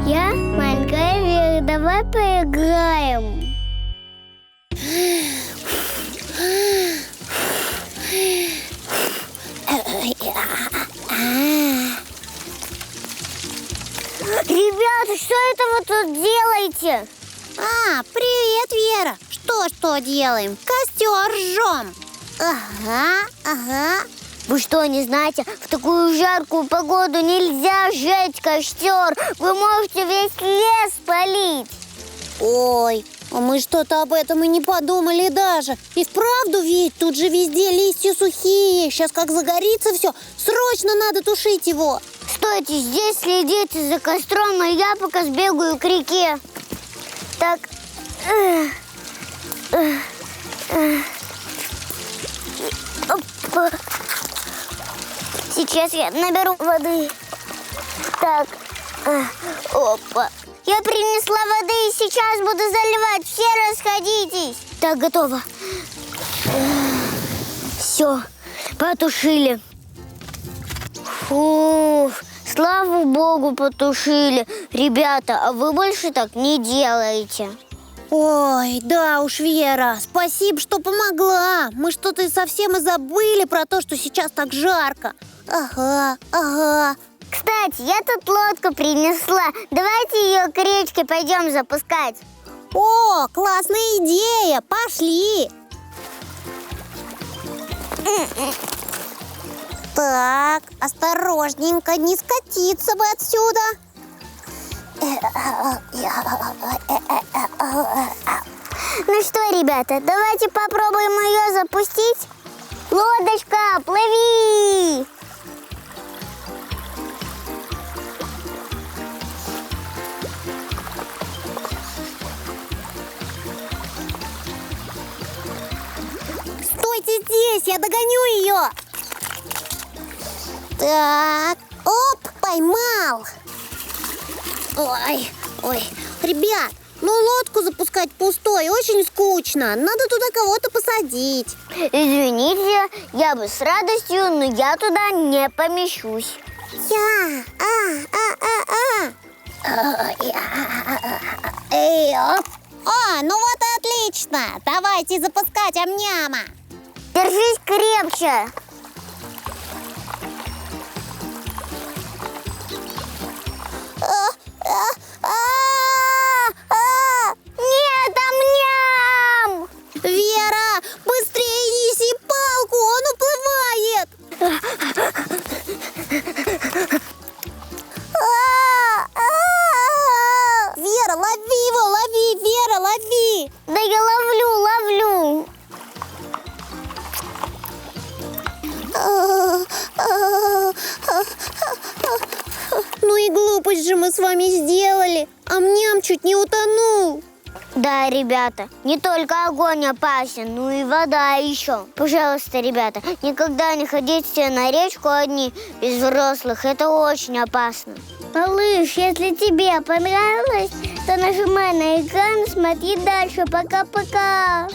Я маленькая Вера, давай поиграем. Ребята, что это вы тут делаете? Привет, Вера. Что делаем? Костер жжем. Ага. Вы что, не знаете, в такую жаркую погоду нельзя сжечь костер. Вы можете весь лес спалить. Ой, а мы что-то об этом и не подумали даже. И вправду ведь, тут же везде листья сухие. Сейчас как загорится все, срочно надо тушить его. Стойте, здесь следите за костром, а я пока сбегаю к реке. Так. Сейчас я наберу воды. Так. Опа. Я принесла воды и сейчас буду заливать. Все расходитесь. Так, готово. Все, потушили. Фух, слава богу, потушили. Ребята, а вы больше так не делаете. Ой, да уж, Вера, спасибо, что помогла. Мы что-то совсем и забыли про то, что сейчас так жарко. Ага. Кстати, я тут лодку принесла. Давайте ее к речке пойдем запускать. О, классная идея, пошли. Так, осторожненько, не скатиться бы отсюда. Ну что, ребята, давайте попробуем ее запустить. Лодочка, плыви! Стойте здесь, я догоню ее. Так, оп, поймал. Ой, ребят, лодку запускать пустой очень скучно. Надо туда кого-то посадить. Извините, я бы с радостью, но я туда не помещусь. Эй, оп. Ну вот и отлично. Давайте запускать, ам-няма. Держись крепче. Нет, ам-ням! Вера, быстрее неси палку, он уплывает. Вера, лови его, лови, Вера, лови. Да я ловлю. Ну и глупость же мы с вами сделали. Ам-ням чуть не утонул. Да, ребята, не только огонь опасен, но и вода еще. Пожалуйста, ребята, никогда не ходите на речку одни без взрослых. Это очень опасно. Малыш, если тебе понравилось, то нажимай на экран, смотри дальше. Пока-пока.